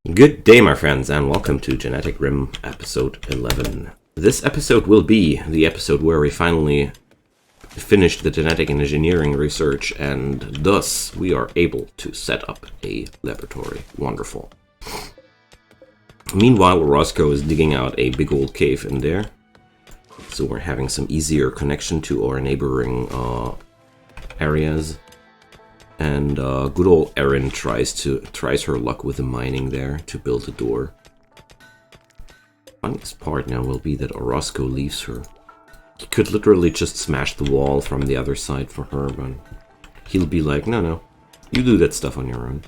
Good day, my friends, and welcome to GeneticRim episode 11. This episode will be the episode where we finally finished the genetic engineering research, and thus we are able to set up a laboratory. Wonderful. Meanwhile, Roscoe is digging out a big old cave in there, so we're having some easier connection to our neighboring areas. And good old Erin tries her luck with the mining there to build a door. Funniest part now will be that Orozco leaves her. He could literally just smash the wall from the other side for her, but he'll be like, no, you do that stuff on your own.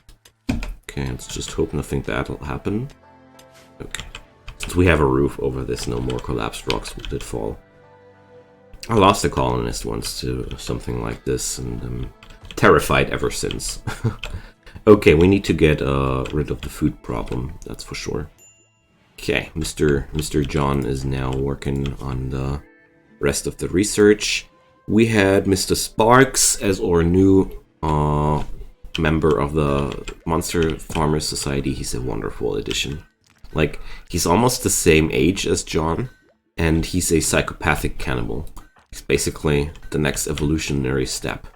Okay, let's just hope nothing bad will happen. Okay, since we have a roof over this, no more collapsed rocks did fall. I lost a colonist once to something like this, and terrified ever since. Okay, we need to get rid of the food problem, that's for sure. Okay, Mr. John is now working on the rest of the research. We had Mr. Sparks as our new member of the Monster Farmers Society. He's a wonderful addition. Like, he's almost the same age as John, and he's a psychopathic cannibal. He's basically the next evolutionary step.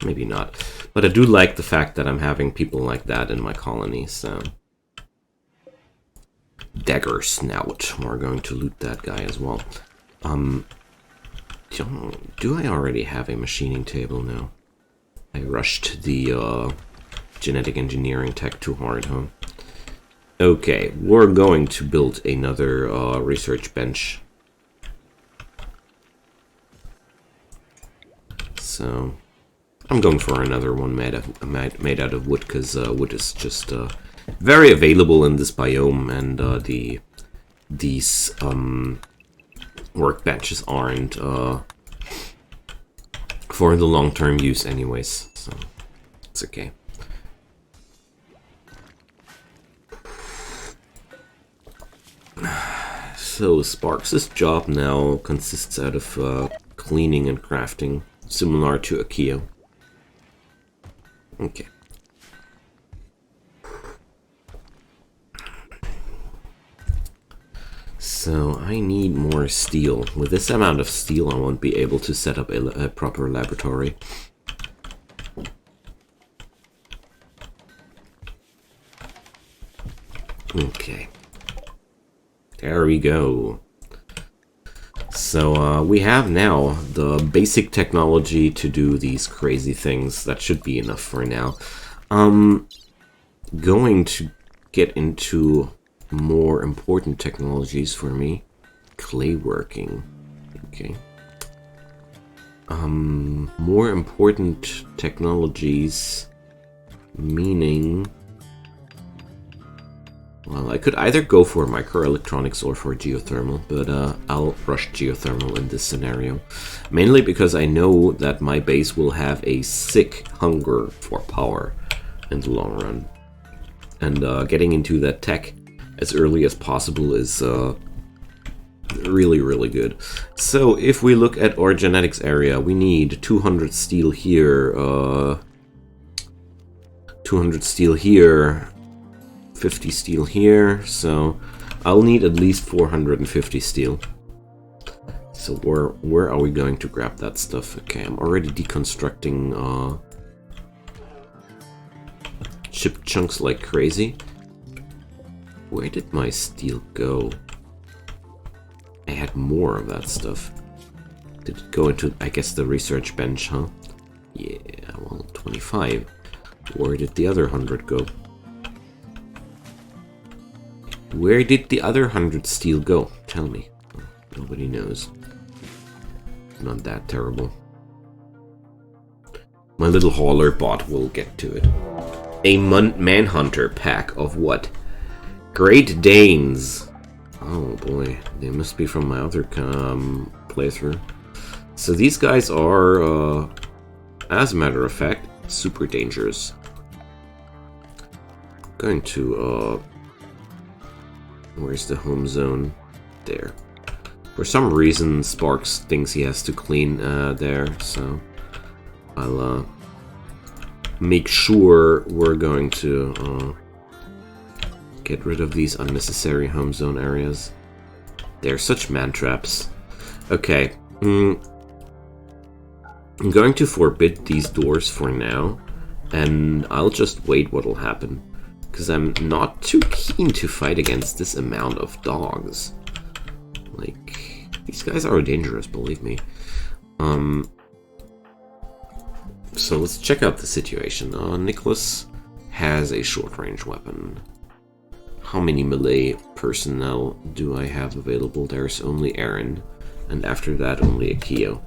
Maybe not, but I do like the fact that I'm having people like that in my colony, so... Dagger Snout, we're going to loot that guy as well. Do I already have a machining table now? I rushed the genetic engineering tech too hard, huh? Okay, we're going to build another research bench. So... I'm going for another one made out of wood, because wood is just very available in this biome, and these workbenches aren't for the long-term use anyways, so it's okay. So Sparks' job now consists out of cleaning and crafting, similar to Akio. Okay. So I need more steel. With this amount of steel, I won't be able to set up a proper laboratory. Okay. There we go. So we have now the basic technology to do these crazy things. That should be enough for now. Going to get into more important technologies for me. Clay working. Okay. More important technologies, meaning... Well, I could either go for microelectronics or for geothermal, but I'll rush geothermal in this scenario. Mainly because I know that my base will have a sick hunger for power in the long run. And getting into that tech as early as possible is really, really good. So if we look at our genetics area, we need 200 steel here, 200 steel here, 50 steel here, so I'll need at least 450 steel. So where are we going to grab that stuff? Okay, I'm already deconstructing chip chunks like crazy. Where did my steel go? I had more of that stuff. Did it go into, I guess, the research bench, huh? Yeah, well, 25. Where did the other 100 go? Where did the other 100 steel go? Tell me. Nobody knows. Not that terrible. My little hauler bot will get to it. A manhunter pack of what? Great Danes. Oh boy, they must be from my other playthrough. So these guys are, as a matter of fact, super dangerous. Going to, where's the home zone? There. For some reason, Sparks thinks he has to clean there, so I'll make sure we're going to Get rid of these unnecessary home zone areas. They're such man traps. Okay. I'm going to forbid these doors for now, and I'll just wait what'll happen. Because I'm not too keen to fight against this amount of dogs. Like, these guys are dangerous, believe me. So let's check out the situation. Nicholas has a short-range weapon. How many melee personnel do I have available? There's only Aaron, and after that only Akio.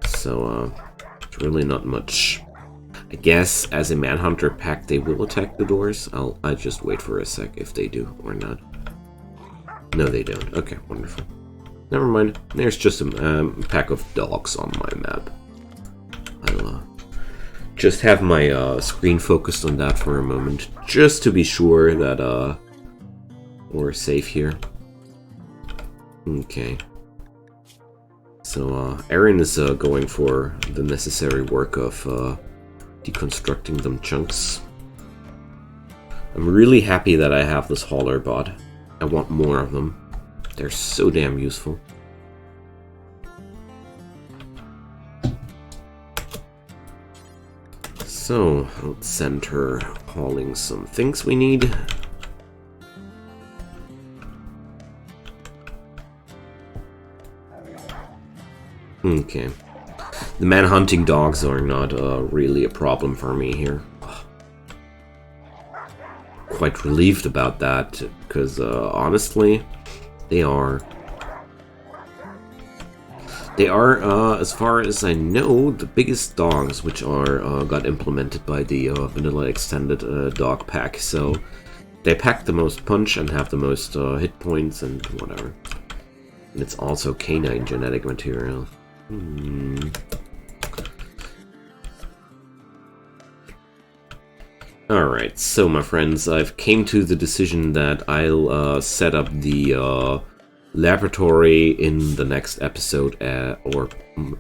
So, it's really not much. I guess as a manhunter pack they will attack the doors. I'll just wait for a sec if they do or not. No, they don't. Okay, wonderful. Never mind. There's just a pack of dogs on my map. I'll just have my screen focused on that for a moment, just to be sure that we're safe here. Okay. So Aaron is going for the necessary work of deconstructing them chunks. I'm really happy that I have this hauler bot. I want more of them. They're so damn useful. So, let's send her hauling some things we need. Okay. The man-hunting dogs are not really a problem for me here. Quite relieved about that, because honestly, they are, as far as I know, the biggest dogs which are got implemented by the vanilla extended dog pack. So they pack the most punch and have the most hit points and whatever. And it's also canine genetic material. Alright, so my friends, I've came to the decision that I'll set up the laboratory in the next episode, or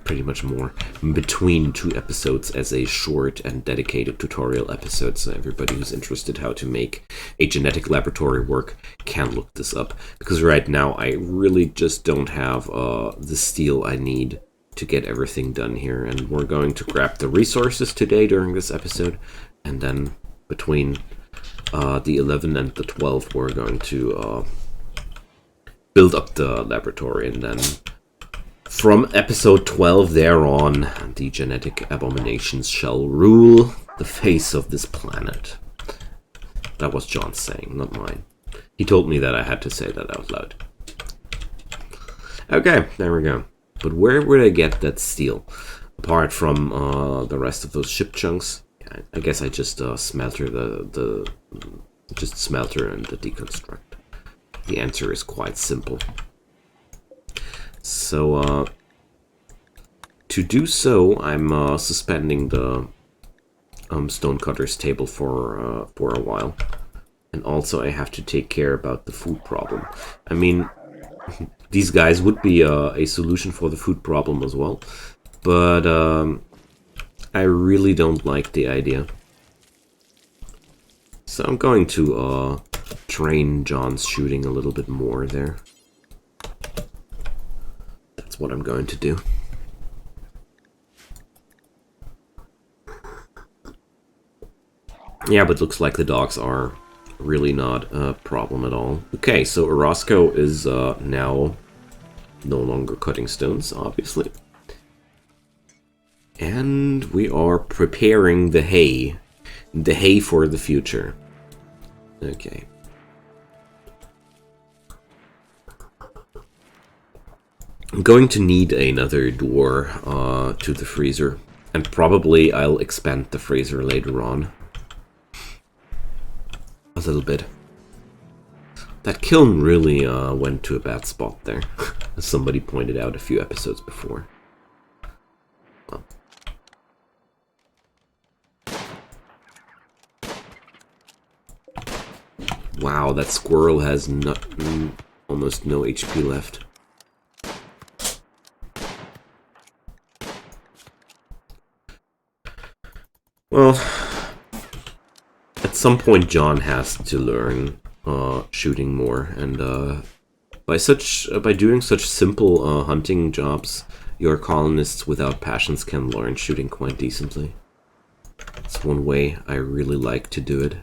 pretty much more, between two episodes as a short and dedicated tutorial episode, so everybody who's interested how to make a genetic laboratory work can look this up. Because right now I really just don't have the steel I need to get everything done here, and we're going to grab the resources today during this episode, and then between the 11 and the 12 we're going to build up the laboratory, and then from episode 12 there on, the genetic abominations shall rule the face of this planet. That was John saying, not mine. He told me that I had to say that out loud. Okay, there we go. But where would I get that steel? Apart from the rest of those ship chunks? I guess I just smelter just smelter and deconstruct. The answer is quite simple. So to do so, I'm suspending the stonecutter's table for a while, and also I have to take care about the food problem. I mean, these guys would be a solution for the food problem as well, but I really don't like the idea. So I'm going to train John's shooting a little bit more there. That's what I'm going to do. Yeah, but looks like the dogs are really not a problem at all. Okay, so Orozco is now no longer cutting stones, obviously. And we are preparing the hay. The hay for the future. Okay. I'm going to need another door to the freezer. And probably I'll expand the freezer later on. A little bit. That kiln really went to a bad spot there. As somebody pointed out a few episodes before. Well. Wow, that squirrel has almost no HP left. Well, at some point John has to learn shooting more, and by doing such simple hunting jobs, your colonists without passions can learn shooting quite decently. It's one way I really like to do it.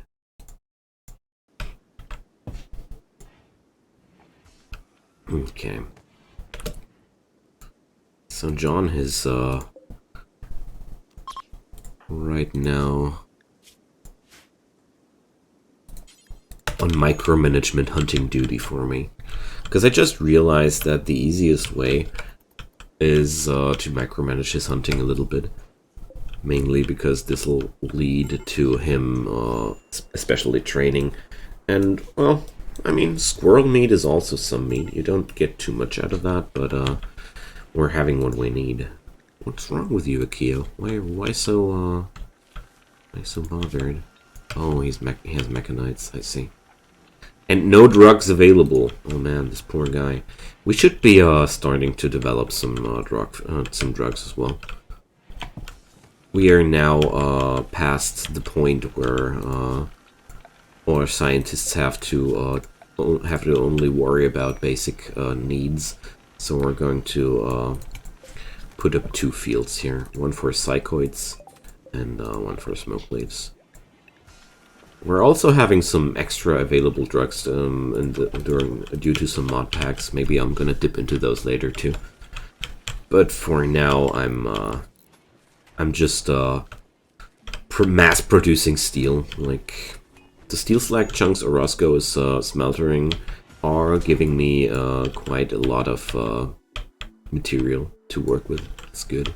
Okay. So John is right now on micromanagement hunting duty for me, because I just realized that the easiest way is to micromanage his hunting a little bit, mainly because this will lead to him especially training. And well, I mean, squirrel meat is also some meat. You don't get too much out of that, but we're having what we need. What's wrong with you, Akio? Why so bothered? Oh, he has mechanites, I see. And no drugs available. Oh man, this poor guy. We should be starting to develop some drugs as well. We are now past the point where our scientists have to only worry about basic needs. So we're going to put up 2 fields here, one for psychoids and one for smoke leaves. We're also having some extra available drugs due to some mod packs. Maybe I'm gonna dip into those later too. But for now, I'm just mass producing steel. Like the steel slag chunks Orozco is smeltering are giving me quite a lot of material to work with. It's good.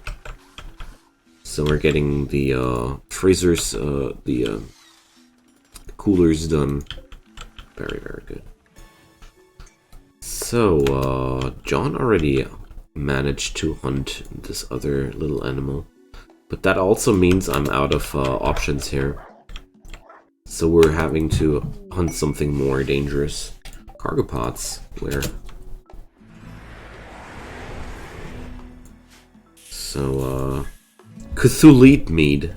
So we're getting the freezers, the coolers done. Very, very good. So, John already managed to hunt this other little animal. But that also means I'm out of options here. So we're having to hunt something more dangerous. Cargo pods, where? So, Cthulhu mead.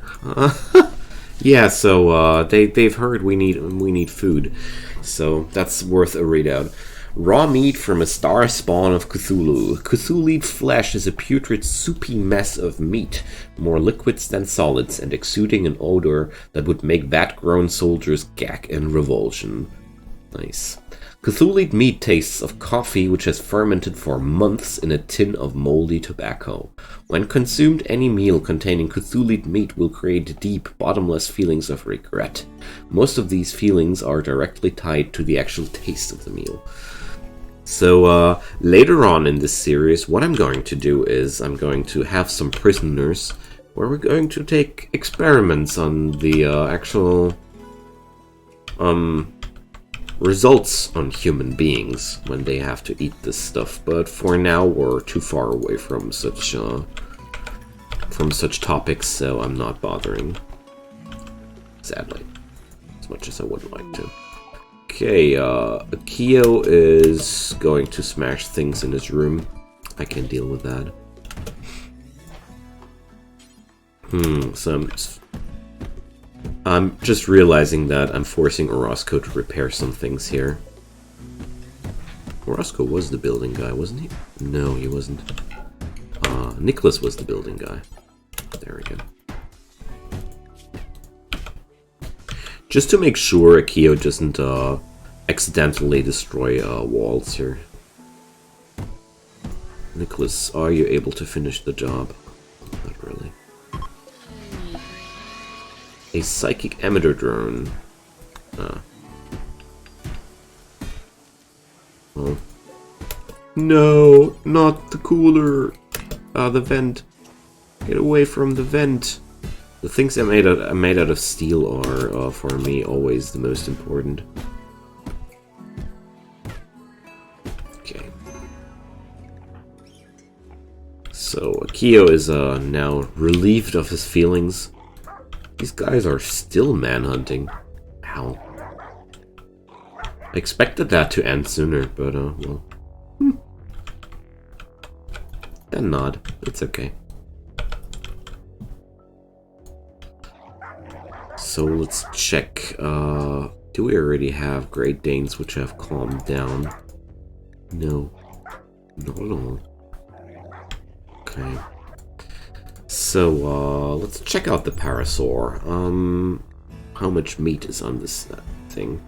Yeah, so they've heard we need food, so that's worth a readout. Raw meat from a star spawn of Cthulhu. Cthulhu flesh is a putrid, soupy mess of meat, more liquids than solids, and exuding an odor that would make vat-grown soldiers gag in revulsion. Nice. Cthulhu meat tastes of coffee which has fermented for months in a tin of moldy tobacco. When consumed, any meal containing Cthulhu meat will create deep, bottomless feelings of regret. Most of these feelings are directly tied to the actual taste of the meal. So later on in this series, what I'm going to do is I'm going to have some prisoners where we're going to take experiments on the actual results on human beings when they have to eat this stuff. But for now, we're too far away from such topics, so I'm not bothering. Sadly, as much as I would like to. Okay, Akio is going to smash things in his room. I can deal with that. So I'm just realizing that I'm forcing Orozco to repair some things here. Orozco was the building guy, wasn't he? No, he wasn't. Nicholas was the building guy. There we go. Just to make sure Akio doesn't accidentally destroy walls here. Nicholas, are you able to finish the job? Not really. A psychic emitter drone. Well. No, not the cooler. The vent. Get away from the vent. The things I made out of steel are, for me, always the most important. Okay. So, Akio is now relieved of his feelings. These guys are still manhunting. Ow. I expected that to end sooner, but, well. Then not. It's okay. So let's check. Do Do we already have Great Danes which have calmed down? No. Not at all. Okay. So, let's check out the Parasaur. How much meat is on this thing?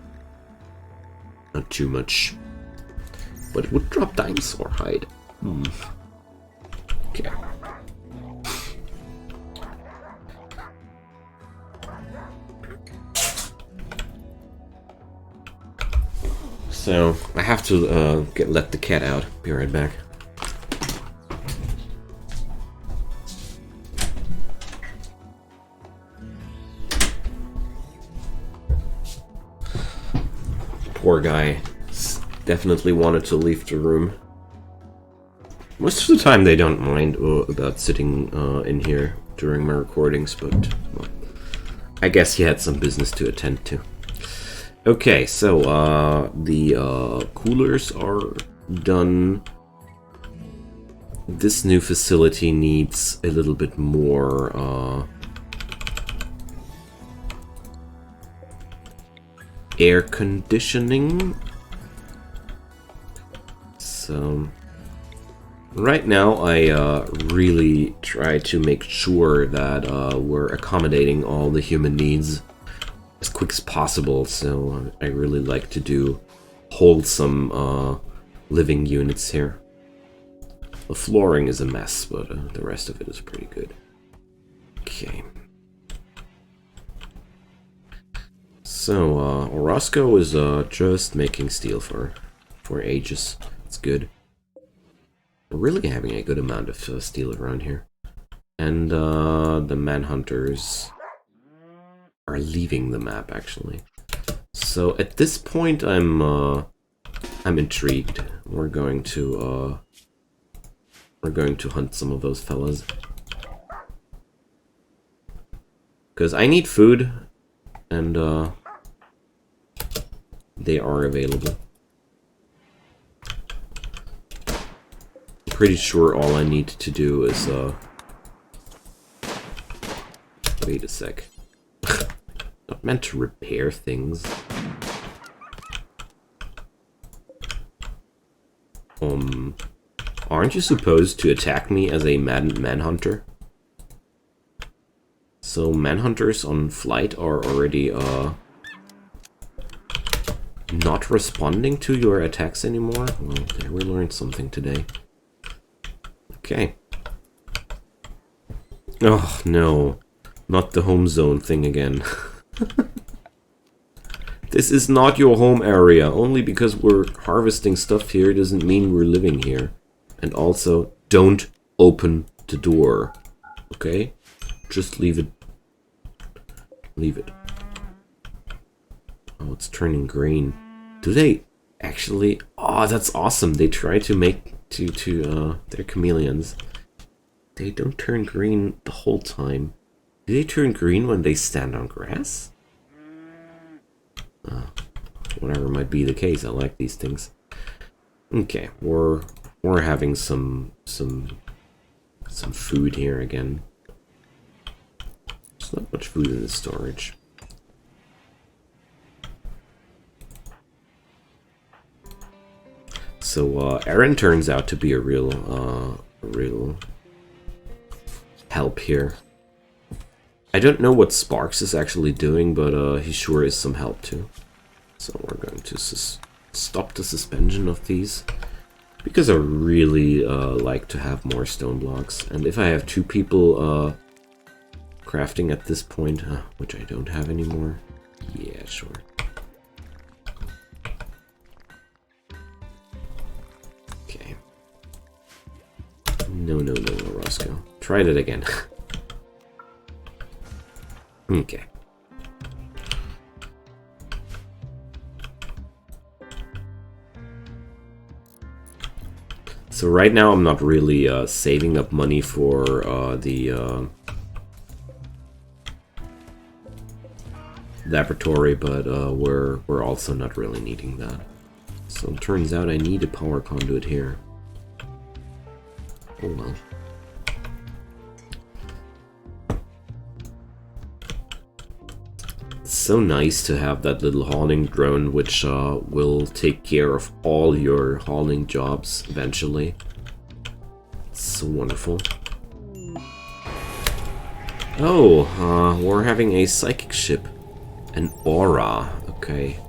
Not too much. But it would drop dinosaur hide. Okay. So, I have to let the cat out. Be right back. Poor guy. Definitely wanted to leave the room. Most of the time they don't mind about sitting in here during my recordings, but well, I guess he had some business to attend to. Okay, so the coolers are done. This new facility needs a little bit more air conditioning. So right now I really try to make sure that we're accommodating all the human needs as quick as possible, so I really like to do wholesome living units here. The flooring is a mess, but the rest of it is pretty good. Okay. So, Orozco is just making steel for ages. It's good. We're really having a good amount of steel around here. And the manhunters are leaving the map, actually. So at this point, I'm intrigued. We're going to hunt some of those fellas. Because I need food, and they are available. Pretty sure all I need to do is wait a sec. Not meant to repair things. Aren't you supposed to attack me as a manhunter? So manhunters on flight are already not responding to your attacks anymore? Well, there we learned something today. Okay. Oh, no. Not the home zone thing again. This is not your home area. Only because we're harvesting stuff here doesn't mean we're living here. And also, don't open the door. Okay? Just leave it. Leave it. Oh, it's turning green. Do they actually... Oh, that's awesome. They try to make... they're chameleons. They don't turn green the whole time. Do they turn green when they stand on grass? Whatever might be the case, I like these things. Okay, we're having some food here again. There's not much food in the storage. So Aaron turns out to be a real help here. I don't know what Sparks is actually doing, but he sure is some help too. So we're going to stop the suspension of these, because I really like to have more stone blocks. And if I have two people crafting at this point, which I don't have anymore, yeah, sure. Okay. No, Roscoe. Try that again. Okay. So right now I'm not really saving up money for the laboratory, but we're also not really needing that. So it turns out I need a power conduit here. Oh well. so nice to have that little hauling drone, which will take care of all your hauling jobs eventually. It's so wonderful. Oh, we're having a psychic ship. An aura, okay.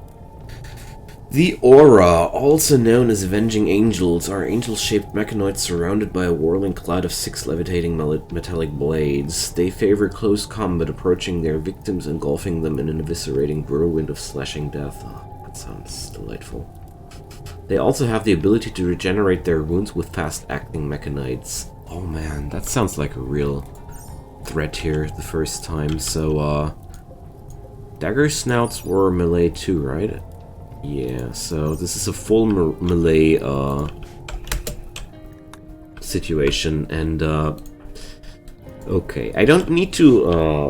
The Aura, also known as Avenging Angels, are angel-shaped mechanoids surrounded by a whirling cloud of 6 levitating metallic blades. They favor close combat, approaching their victims, engulfing them in an eviscerating whirlwind of slashing death. Oh, that sounds delightful. They also have the ability to regenerate their wounds with fast-acting mechanoids. Oh man, that sounds like a real threat here the first time. So, dagger snouts were melee too, right? Yeah, so this is a full melee situation, and okay, I don't need to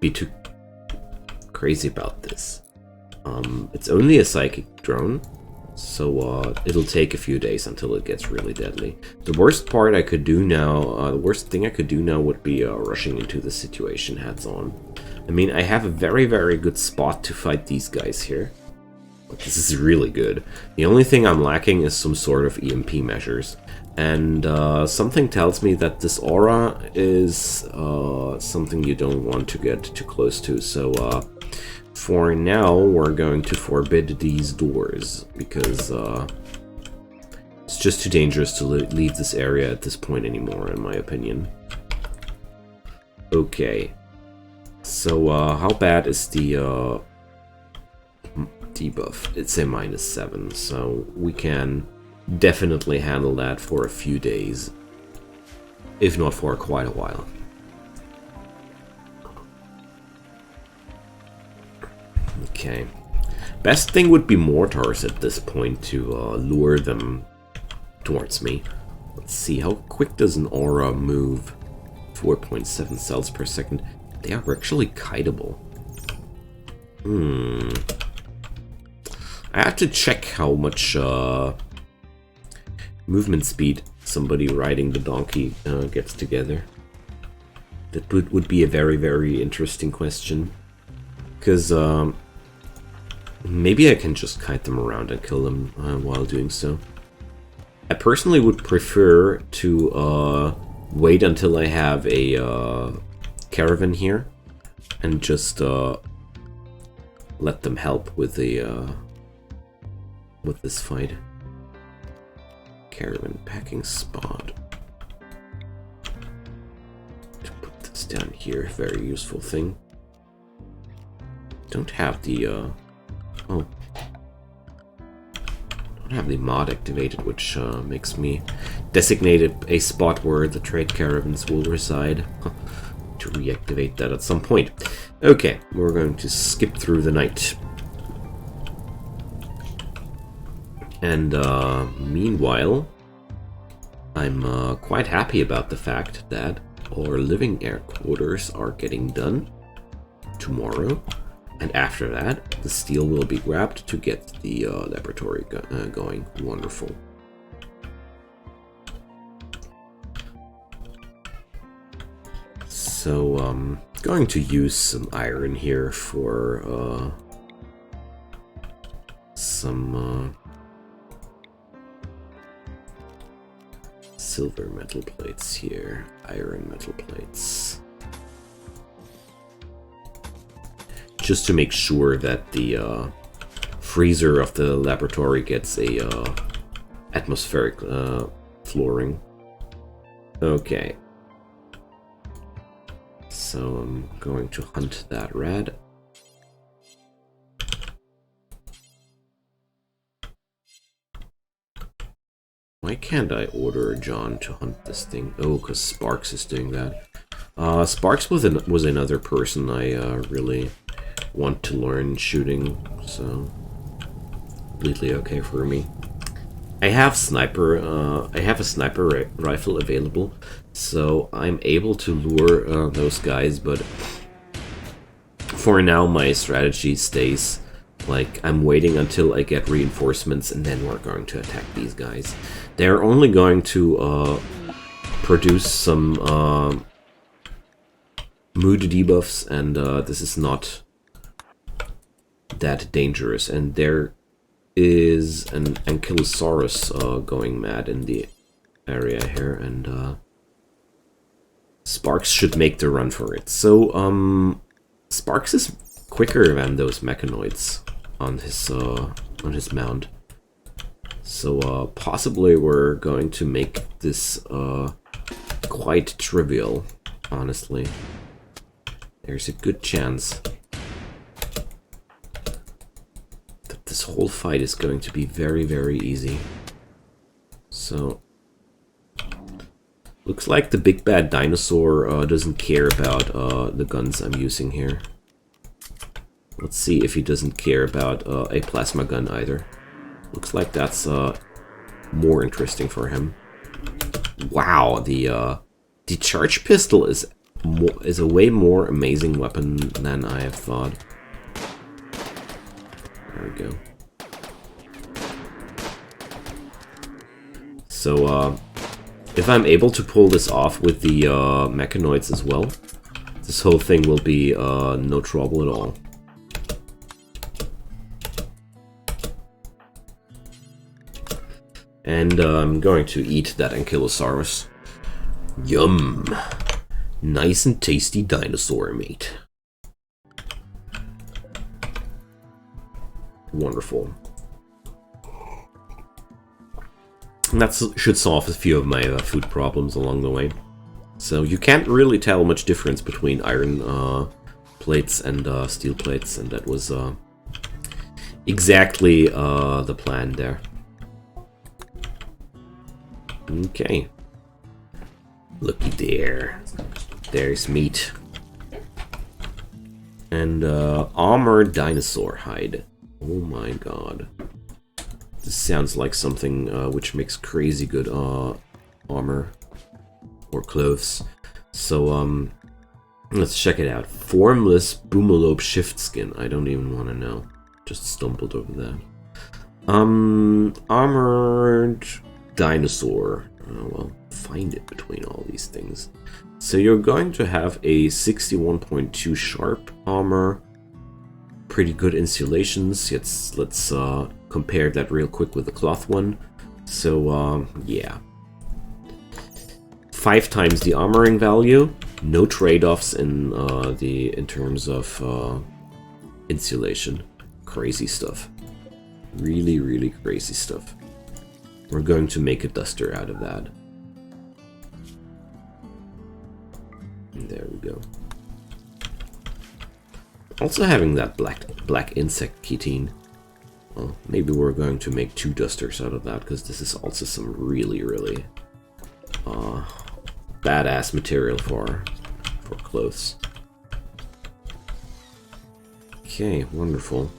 be too crazy about this. It's only a psychic drone, so it'll take a few days until it gets really deadly. The worst part I could do now, the worst thing I could do now would be rushing into the situation heads on. I mean, I have a very, very good spot to fight these guys here. But this is really good. The only thing I'm lacking is some sort of EMP measures. And something tells me that this aura is something you don't want to get too close to. So for now, we're going to forbid these doors. Because it's just too dangerous to leave this area at this point anymore, in my opinion. Okay. So, how bad is the debuff? It's a -7, so we can definitely handle that for a few days, if not for quite a while. Okay. Best thing would be mortars at this point to lure them towards me. Let's see, how quick does an aura move? 4.7 cells per second. They are actually kiteable. I have to check how much movement speed somebody riding the donkey gets together. That would be a very, very interesting question. Because maybe I can just kite them around and kill them while doing so. I personally would prefer to wait until I have a Caravan here and just let them help with the with this fight. Caravan packing spot. To put this down here, very useful thing. Don't have the don't have the mod activated, which makes me designate a spot where the trade caravans will reside. To reactivate that at some point. Okay, we're going to skip through the night. And meanwhile, I'm quite happy about the fact that our living air quarters are getting done tomorrow. And after that, the steel will be grabbed to get the laboratory going. Wonderful. So, going to use some iron here for some silver metal plates here, iron metal plates. Just to make sure that the freezer of the laboratory gets a atmospheric flooring. Okay. So I'm going to hunt that rat. Why can't I order John to hunt this thing? Oh, because Sparks is doing that. Sparks was another person I really want to learn shooting, so completely okay for me. I have a sniper rifle available, so I'm able to lure those guys, but for now my strategy stays like I'm waiting until I get reinforcements and then we're going to attack these guys. They're only going to produce some mood debuffs, and this is not that dangerous. And there is an Ankylosaurus going mad in the area here, and Sparks should make the run for it. So Sparks is quicker than those mechanoids on his mount. So possibly we're going to make this quite trivial, honestly. There's a good chance that this whole fight is going to be very, very easy. So looks like the big bad dinosaur doesn't care about the guns I'm using here. Let's see if he doesn't care about a plasma gun either. Looks like that's more interesting for him. Wow, the charge pistol is a way more amazing weapon than I have thought. There we go. So if I'm able to pull this off with the mechanoids as well, this whole thing will be no trouble at all. And I'm going to eat that Ankylosaurus. Yum! Nice and tasty dinosaur meat. Wonderful. And that should solve a few of my food problems along the way. So you can't really tell much difference between iron plates and steel plates, and that was exactly the plan there. Okay. Looky there. There's meat. And armored dinosaur hide. Oh my god. This sounds like something which makes crazy good armor or clothes. So let's check it out. Formless boomalope shift skin. I don't even want to know. Just stumbled over that. Armored dinosaur. Well, find it between all these things. So you're going to have a 61.2 sharp armor, pretty good insulations. Let's compare that real quick with the cloth one. So yeah, 5 times the armoring value. No trade-offs in terms of insulation. Crazy stuff. Really, really crazy stuff. We're going to make a duster out of that. And there we go. Also having that black insect ketine. Well, maybe we're going to make 2 dusters out of that, because this is also some really, really badass material for clothes. Okay, wonderful.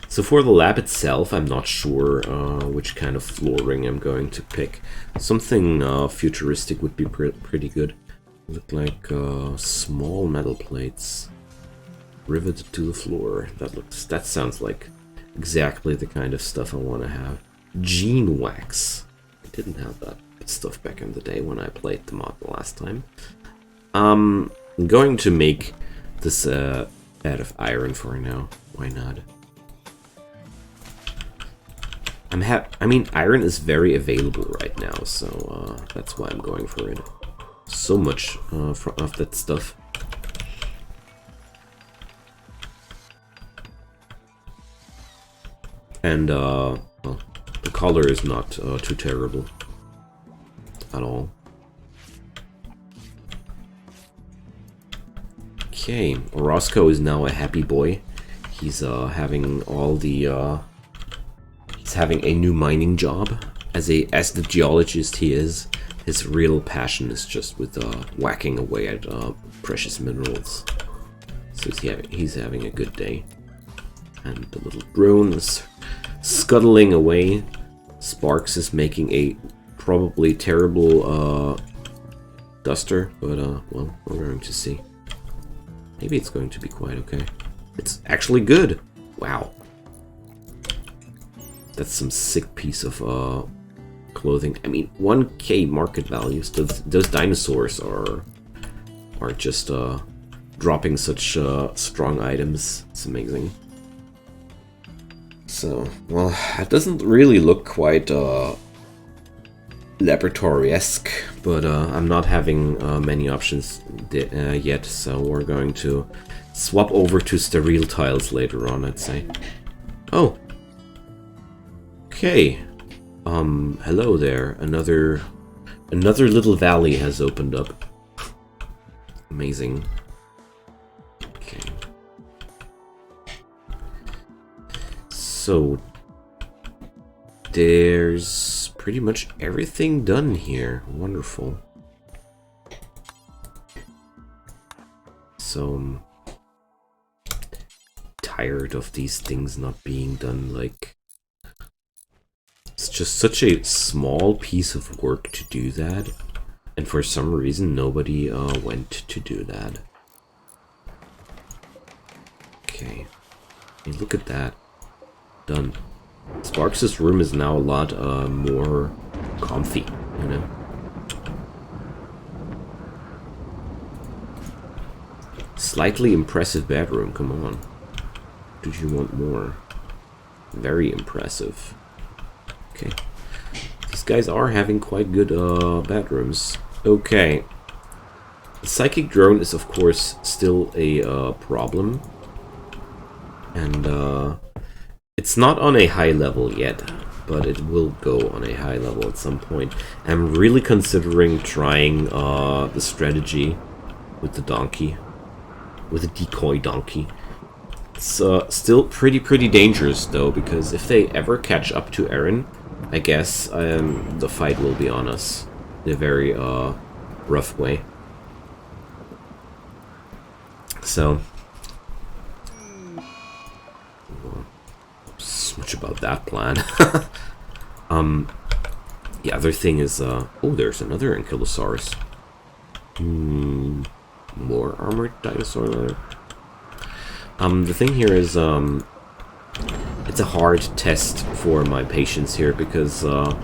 So for the lab itself, I'm not sure which kind of flooring I'm going to pick. Something futuristic would be pretty good. Look like small metal plates riveted to the floor. That sounds like exactly the kind of stuff I want to have. Gene wax. I didn't have that stuff back in the day when I played the mod the last time. I'm going to make this out of iron for now. Why not? I mean, iron is very available right now, so that's why I'm going for it. So much of that stuff. And, well, the color is not too terrible at all. Okay, Orozco is now a happy boy. He's having all the... He's having a new mining job. As the geologist he is, his real passion is just with whacking away at precious minerals. So he's having a good day. And the little drone is scuttling away. Sparks is making a probably terrible duster, but well, we're going to see. Maybe it's going to be quite okay. It's actually good. Wow. That's some sick piece of clothing. I mean, 1k market values. Those dinosaurs are just dropping such strong items. It's amazing. So, well, it doesn't really look quite laboratory-esque, but I'm not having many options yet, so we're going to swap over to sterile tiles later on, I'd say. Oh! Okay. Hello there. Another little valley has opened up. Amazing. Okay. So there's pretty much everything done here. Wonderful. So I'm tired of these things not being done. Like, it's just such a small piece of work to do that, and for some reason nobody went to do that. Okay, hey, look at that. Done. Sparks' room is now a lot more comfy, you know? Slightly impressive bedroom, come on. Did you want more? Very impressive. Okay. These guys are having quite good bedrooms. Okay. The psychic drone is of course still a problem. And it's not on a high level yet, but it will go on a high level at some point. I'm really considering trying the strategy with the donkey. With a decoy donkey. It's still pretty dangerous though, because if they ever catch up to Aaron, I guess the fight will be on us in a very rough way. So, so much about that plan. The other thing is, oh, there's another Ankylosaurus. More armored dinosaur leather. The thing here is, it's a hard test for my patience here, because a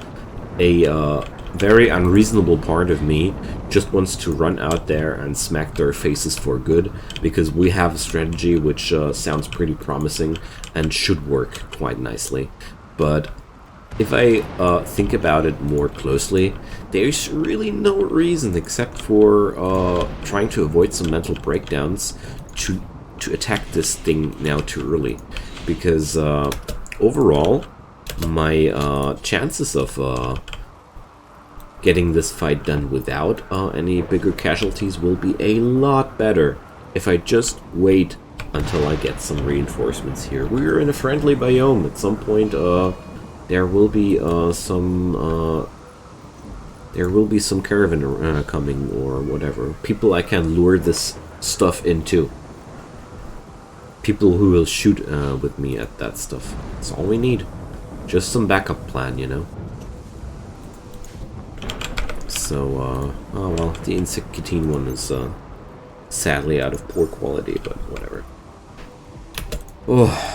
very unreasonable part of me just wants to run out there and smack their faces for good, because we have a strategy which sounds pretty promising and should work quite nicely. But if I think about it more closely, there's really no reason except for trying to avoid some mental breakdowns to attack this thing now too early. Because overall, my chances of getting this fight done without any bigger casualties will be a lot better if I just wait until I get some reinforcements here. We're in a friendly biome. At some point, there will be some caravan coming or whatever. People I can lure this stuff into. People who will shoot with me at that stuff. That's all we need. Just some backup plan, you know. So, oh well, the Insectine one is sadly out of poor quality, but whatever. Oh.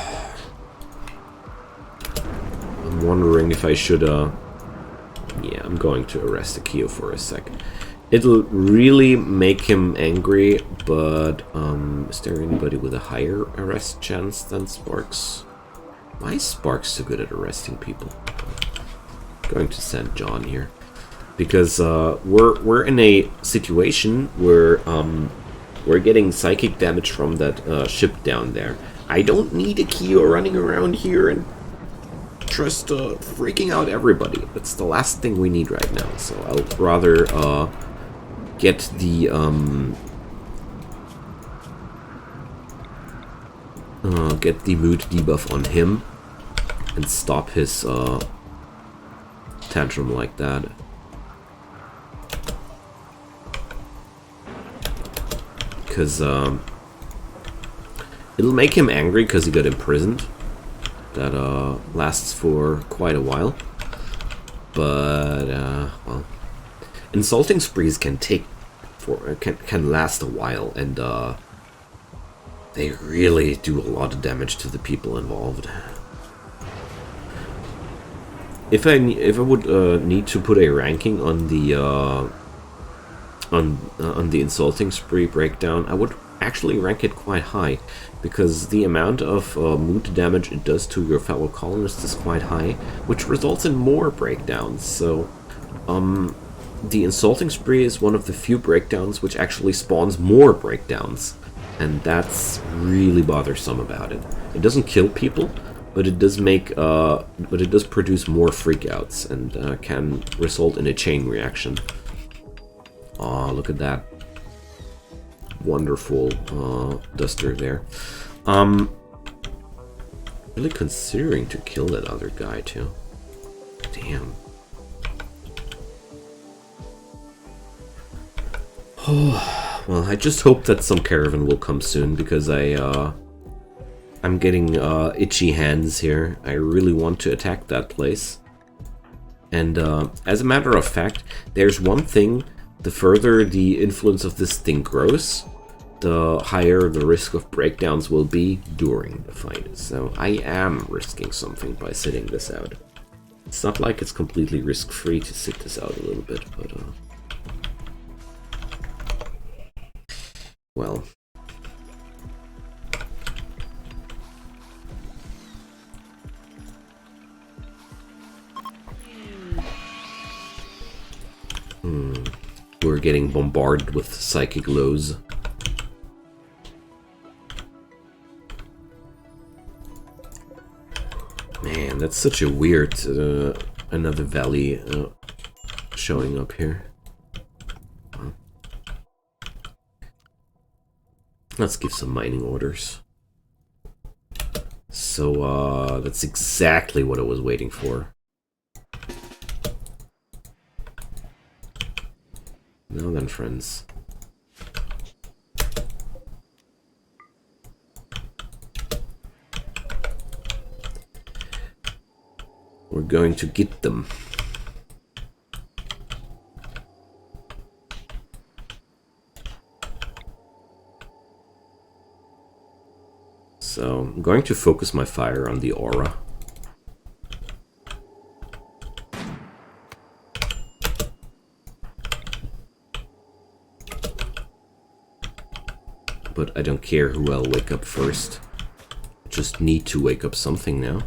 I'm wondering if I should, yeah, I'm going to arrest Akio for a sec. It'll really make him angry, but, is there anybody with a higher arrest chance than Sparks? Why is Sparks so good at arresting people? I'm going to send John here. Because, we're in a situation where, we're getting psychic damage from that, ship down there. I don't need Akio running around here and just freaking out everybody. That's the last thing we need right now. So I'll rather get the mood debuff on him and stop his tantrum like that. Because it'll make him angry because he got imprisoned. That lasts for quite a while, but well, insulting sprees can last a while, and they really do a lot of damage to the people involved. if I would need to put a ranking on the insulting spree breakdown, I would actually rank it quite high, because the amount of mood damage it does to your fellow colonists is quite high, which results in more breakdowns. So the insulting spree is one of the few breakdowns which actually spawns more breakdowns, and that's really bothersome about it. It doesn't kill people, but it does make but it does produce more freakouts and can result in a chain reaction. Aw, look at that wonderful duster there. Really considering to kill that other guy too. Damn. Oh, well, I just hope that some caravan will come soon, because I'm getting itchy hands here. I really want to attack that place. And as a matter of fact, there's one thing: the further the influence of this thing grows, the higher the risk of breakdowns will be during the fight. So I am risking something by sitting this out. It's not like it's completely risk-free to sit this out a little bit, but well. We're getting bombarded with psychic lows. Man, that's such a weird another valley showing up here. Let's give some mining orders. So that's exactly what I was waiting for. Now then, friends. We're going to get them. So I'm going to focus my fire on the aura. But I don't care who I'll wake up first. I just need to wake up something now.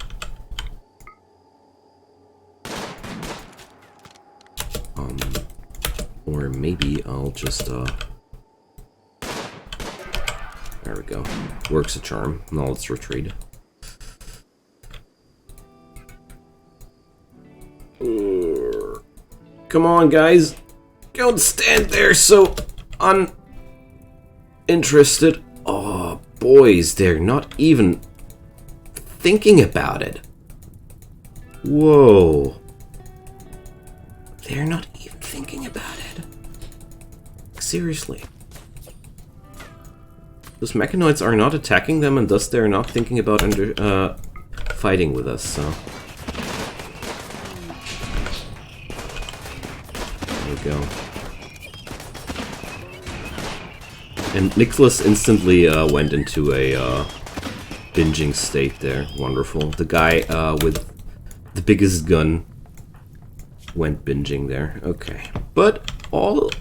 Or maybe I'll just, there we go. Works a charm. Now let's retreat. Come on, guys. Don't stand there so uninterested. Oh, boys, they're not even thinking about it. Whoa. They're not even thinking about it. Seriously. Those mechanoids are not attacking them, and thus they're not thinking about fighting with us, so. There we go. And Nicholas instantly went into a binging state there. Wonderful. The guy with the biggest gun went binging there. Okay. But all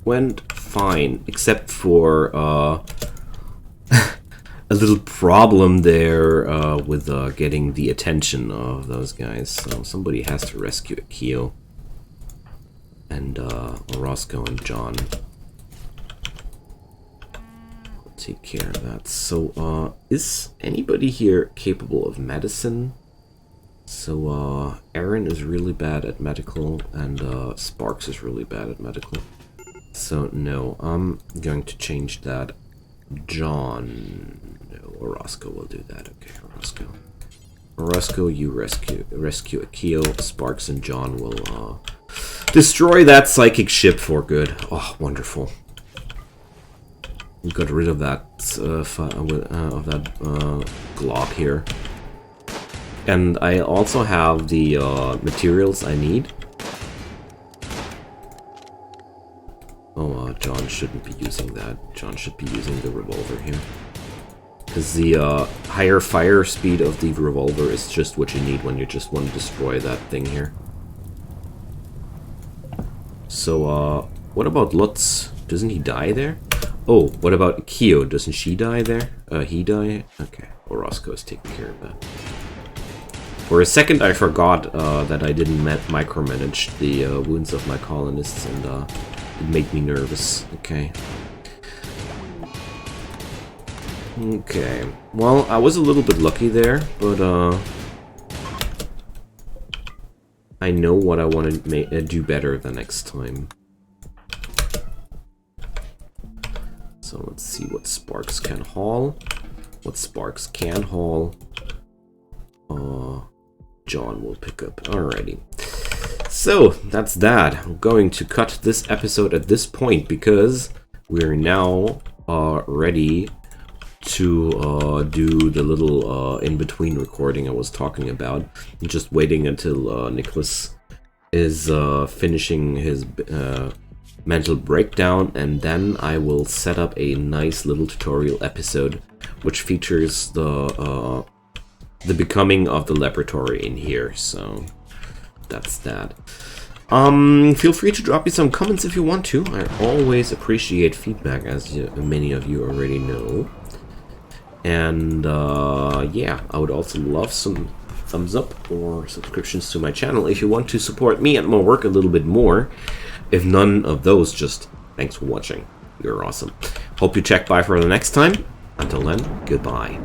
went fine, except for a little problem there with getting the attention of those guys. So somebody has to rescue Akio and Orozco and John. I'll take care of that. So is anybody here capable of medicine? So Aaron is really bad at medical, and Sparks is really bad at medical. So no, I'm going to change that. John, no, Orozco will do that. Okay, Orozco. Orozco, you rescue Akio. Sparks and John will destroy that psychic ship for good. Oh, wonderful. We got rid of that glob here. And I also have the materials I need. Oh, John shouldn't be using that. John should be using the revolver here. Because the higher fire speed of the revolver is just what you need when you just want to destroy that thing here. So, what about Lutz? Doesn't he die there? Oh, what about Kyo? Doesn't she die there? He die? Okay, well, Roscoe is taking care of that. For a second, I forgot that I didn't micromanage the wounds of my colonists, and it made me nervous. Okay. Okay. Well, I was a little bit lucky there, but I know what I want to do better the next time. So let's see what Sparks can haul. What Sparks can haul. John will pick up. Alrighty. So, that's that. I'm going to cut this episode at this point because we're now ready to do the little in-between recording I was talking about. I'm just waiting until Nicholas is finishing his mental breakdown, and then I will set up a nice little tutorial episode which features the becoming of the laboratory in here. So that's that. Feel free to drop me some comments if you want to. I always appreciate feedback, as many of you already know. And yeah, I would also love some thumbs up or subscriptions to my channel if you want to support me and my work a little bit more. If none of those, just thanks for watching. You're awesome. Hope you check by for the next time. Until then, goodbye.